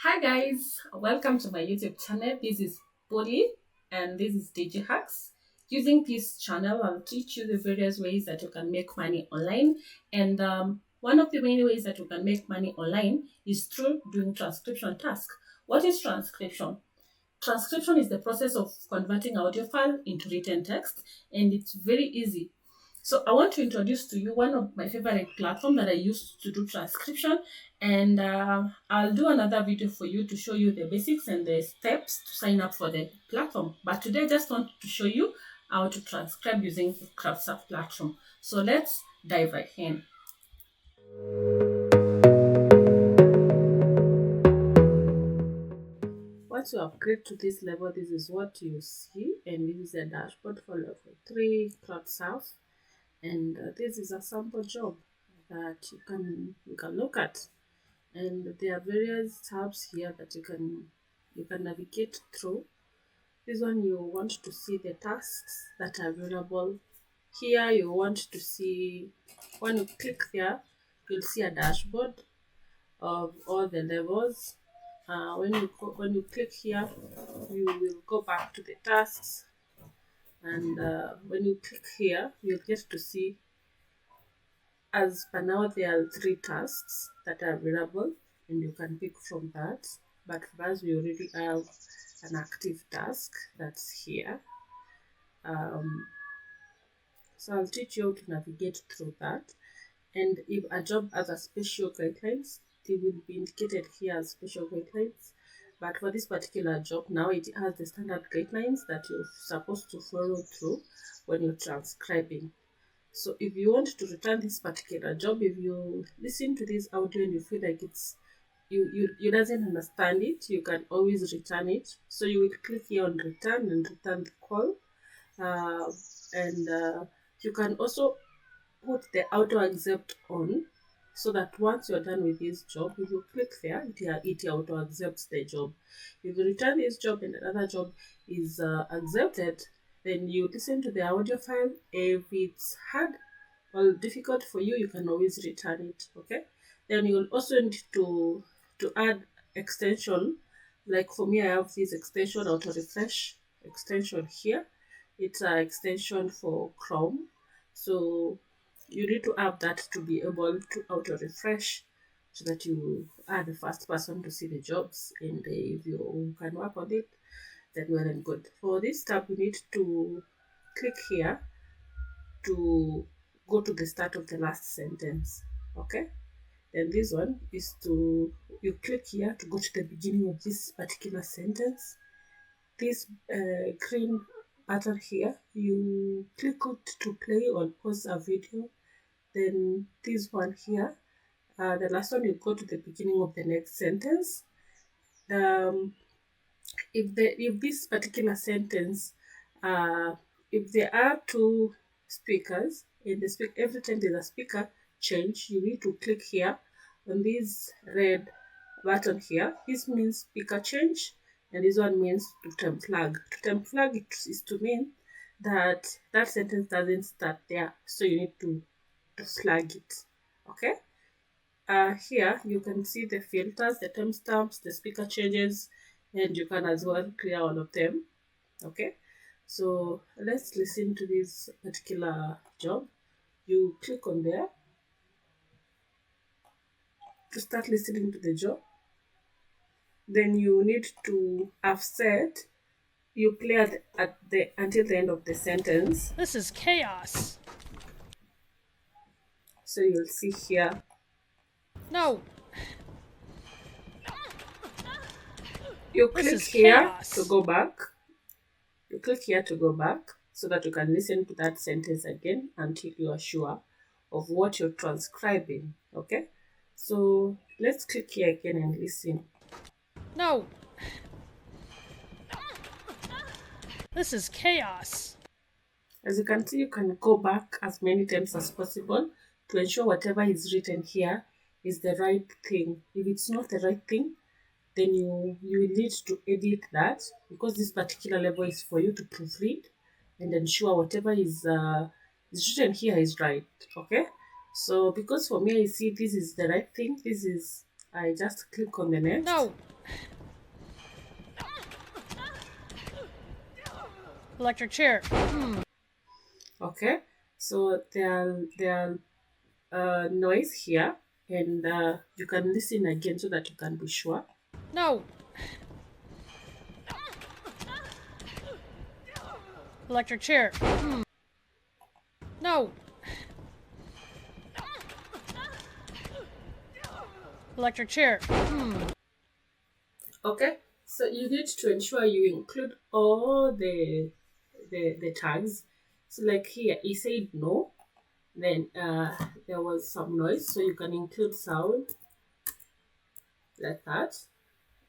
Hi guys, welcome to my YouTube channel. This is Polly and this is Digihacks. Using this channel, I'll teach you the various ways that you can make money online. And one of the main ways that you can make money online is through doing transcription task. What is transcription? Transcription is the process of converting audio file into written text, and it's very easy. So I want to introduce to you one of my favorite platform that I use to do transcription, and I'll do another video for you to show you the basics and the steps to sign up for the platform. But today I just want to show you how to transcribe using the Crowdsurf platform. So let's dive right in. Once you upgrade to this level, this is what you see, and this is a dashboard for level 3 Crowdsurf, and this is a sample job that you can look at, and there are various tabs here that you can navigate through. This one, you want to see the tasks that are available here. You want to see, when you click there, you'll see a dashboard of all the levels. When you click here, you will go back to the tasks, and when you click here, you'll get to see, as per now, there are 3 tasks that are available, and you can pick from that. But for us, we already have an active task that's here. So I'll teach you how to navigate through that. And if a job has a special guidelines, they will be indicated here as special guidelines. But for this particular job, now it has the standard guidelines that you're supposed to follow through when you're transcribing. So if you want to return this particular job, if you listen to this audio and you feel like you doesn't understand it, you can always return it. So you will click here on return and return the call. And you can also put the auto accept on, so that once you're done with this job, if you click there, it auto accepts the job. If you return this job and another job is accepted, then you listen to the audio file. If it's hard or difficult for you, you can always return it. Okay, then you'll also need to add extension. Like for me, I have this extension, auto refresh extension here. It's an extension for Chrome, so you need to have that to be able to auto refresh, so that you are the first person to see the jobs. And if you can work on it, then well and good. For this tab, you need to click here to go to the start of the last sentence. Okay, then this one is to, you click here to go to the beginning of this particular sentence. This green button here, you click it to play or pause a video. Then this one here, the last one, you go to the beginning of the next sentence. If this particular sentence, if there are 2 speakers and every time there's a speaker change, you need to click here on this red button here. This means speaker change, and this one means to time flag. To time flag it is to mean that that sentence doesn't start there, so you need to flag it. Okay, here you can see the filters, the timestamps, the speaker changes, and you can as well clear all of them. Okay, so let's listen to this particular job. You click on there to start listening to the job. Then you need to have said, you play at the until the end of the sentence. This is chaos. So you'll see here. No. You click here to go back. You click here to go back, so that you can listen to that sentence again until you are sure of what you're transcribing. Okay, so let's click here again and listen. No. This is chaos. As you can see, you can go back as many times as possible to ensure whatever is written here is the right thing. If it's not the right thing, then you will need to edit that, because this particular level is for you to proofread and ensure whatever is written here is right. Okay, so because for me, I see this is the right thing, I just click on the next. No. Electric chair. Okay, so there are noise here, and you can listen again so that you can be sure. No. Electric chair. No. Electric chair. Okay, so you need to ensure you include all the tags. So like here, he said no. Then there was some noise, so you can include sound like that.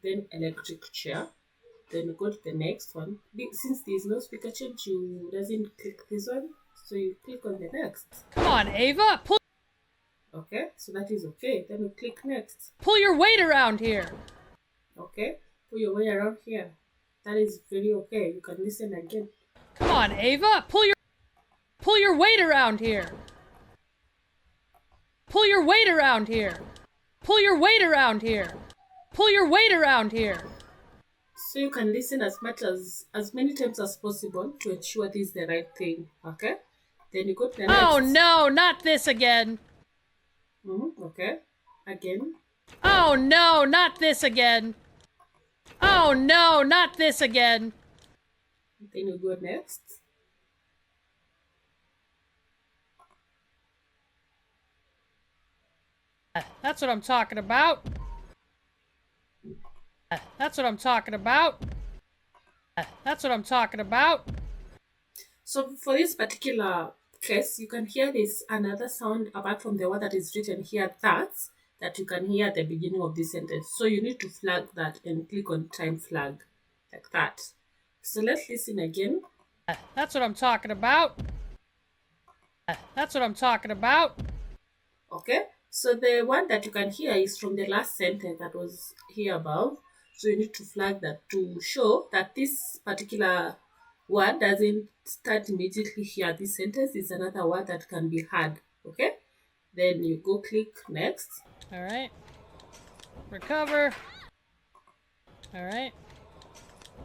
Then electric chair. Then go to the next one. Since there is no speaker change, you doesn't click this one, so you click on the next. Come on, Ava. Okay, so that is okay. Then you click next. Pull your weight around here. Okay, put your way around here. That is very okay. You can listen again. Come on, Ava. Pull your weight around here. Pull your weight around here. Pull your weight around here. Pull your weight around here. So you can listen as many times as possible to ensure this is the right thing. Okay. Then you go to the next. Oh no, not this again. Okay. Again. Oh no, not this again. Oh no, not this again. Then you go next. That's what I'm talking about. That's what I'm talking about. That's what I'm talking about. So for this particular case, you can hear this another sound apart from the one that is written here, that you can hear at the beginning of this sentence. So you need to flag that and click on time flag like that. So let's listen again. That's what I'm talking about. That's what I'm talking about. Okay, so the one that you can hear is from the last sentence that was here above. So you need to flag that to show that this particular word doesn't start immediately here. This sentence is another word that can be heard. Okay, then you go click next. All right. Recover. All right.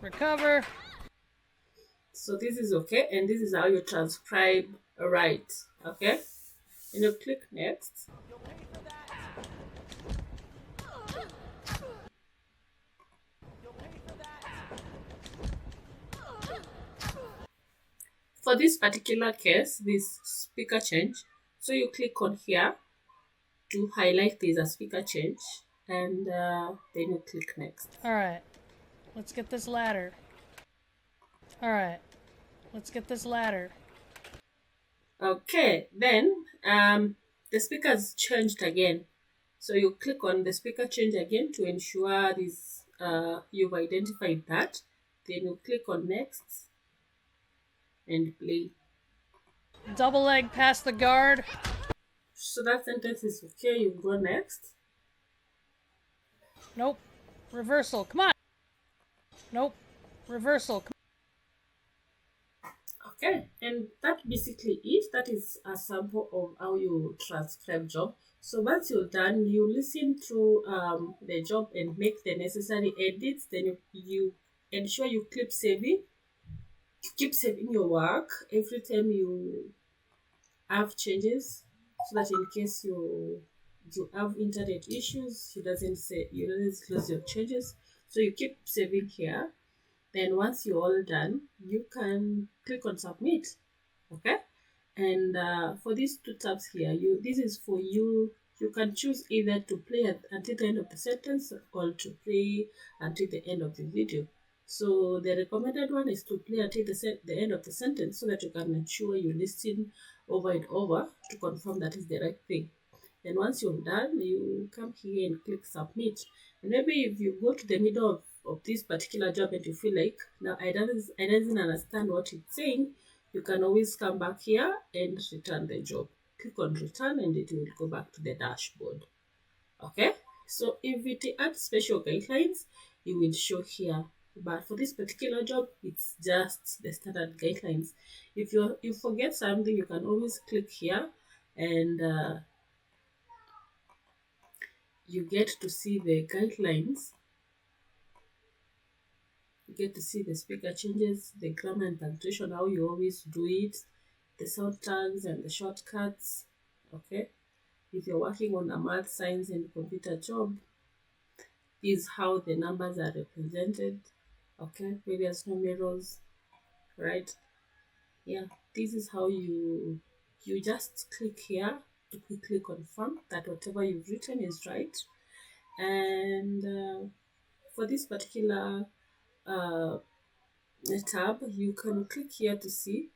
Recover. So this is okay, and this is how you transcribe right. Okay, and you click next. For this particular case, this speaker change, so you click on here to highlight there's a speaker change, and then you click next. All right. Let's get this ladder. All right. Let's get this ladder. Okay, then the speaker's changed again. So you click on the speaker change again to ensure this you've identified that. Then you click on next and play. Double leg past the guard. So that sentence is okay. You go next. Nope. Reversal. Come on. Nope. Reversal. Okay, and that basically it. That is a sample of how you transcribe job. So once you're done, you listen through the job and make the necessary edits. Then you ensure you keep saving. Keep saving your work every time you have changes, so that in case you have internet issues, you doesn't close your changes. So you keep saving here. Then once you're all done, you can click on submit. Okay, and for these two tabs here, this is for you. You can choose either to play until the end of the sentence or to play until the end of the video. So the recommended one is to play until the end of the sentence, so that you can ensure you listen over and over to confirm that is the right thing. Then once you're done, you come here and click submit. And maybe if you go to the middle of this particular job and you feel like, now I doesn't understand what it's saying, you can always come back here and return the job. Click on return and it will go back to the dashboard. Okay, so if it adds special guidelines, it will show here. But for this particular job, it's just the standard guidelines. If you forget something, you can always click here and you get to see the guidelines You get to see the speaker changes, the grammar and punctuation, how you always do it, the sound tags and the shortcuts. Okay. If you're working on a math, science, and computer job, this is how the numbers are represented. Okay, various numerals, right? Yeah, this is how you just click here to quickly confirm that whatever you've written is right. And for this particular uh, tab, you can click here to see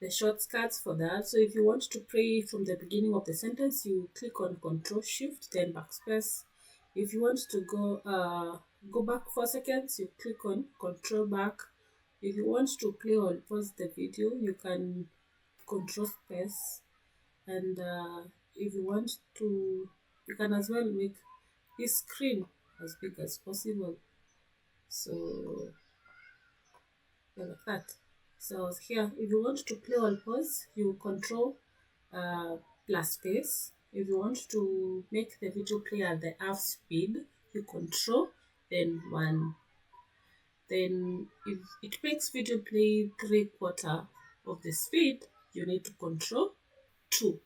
the shortcuts for that. So if you want to play from the beginning of the sentence, you click on Control Shift, then backspace. If you want to go back 4 seconds, you click on Control Back. If you want to play or pause the video, you can Control Space. And if you want to, you can as well make this screen as big as possible. So like that. So here, if you want to play or pause, you control plus space. If you want to make the video play at the half speed, you control then 1. Then if it makes video play 3/4 of the speed, you need to control 2.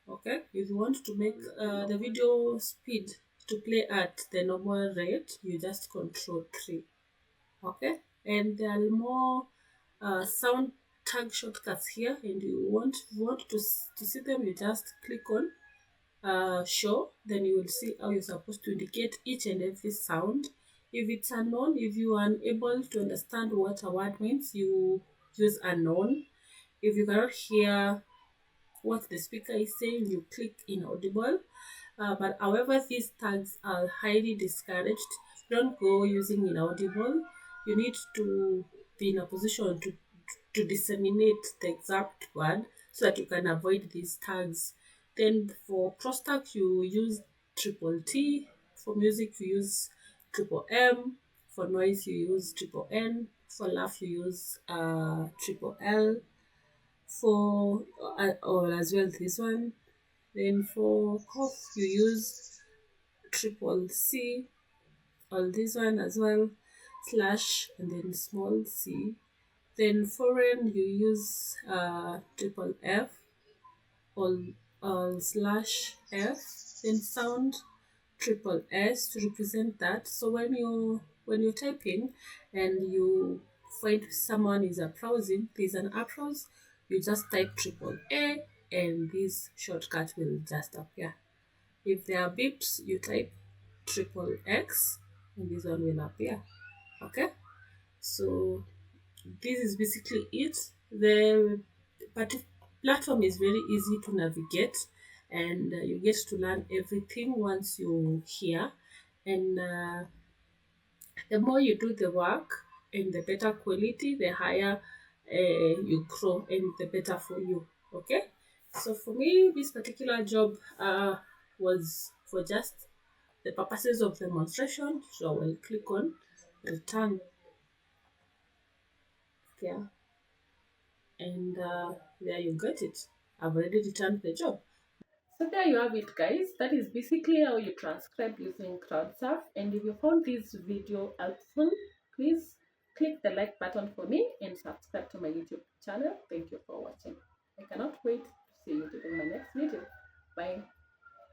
Okay. If you want to make the video speed to play at the normal rate, you just control 3. Okay. And there are more sound tag shortcuts here, and you want to see them, you just click on show. Then you will see how you're supposed to indicate each and every sound. If it's unknown, if you are unable to understand what a word means, you use unknown. If you cannot hear what the speaker is saying, you click inaudible. But however, these tags are highly discouraged. Don't go using inaudible. You need to be in a position to disseminate the exact word so that you can avoid these tags. Then for cross tags, you use triple T. For music, you use triple M. For noise, you use triple N. For laugh, you use triple L. For or as well this one. Then for cough, you use triple C. All this one as well, slash and then small c. Then foreign, you use triple F, all slash F. Then sound, triple S to represent that. So when you're typing and you find someone is browsing, there's an applause, you just type triple A and this shortcut will just appear. If there are beeps, you type triple X and this one will appear. Okay, so this is basically it. The platform is very easy to navigate, and you get to learn everything once you hear. And the more you do the work and the better quality, the higher you grow and the better for you. Okay, so for me, this particular job was for just the purposes of demonstration. So I will click on return here, and there you get it. I've already returned the job. So there you have it, guys. That is basically how you transcribe using Crowdsurf. And if you found this video helpful, please click the like button for me and subscribe to my YouTube channel. Thank you for watching. I cannot wait to see you in my next video. Bye.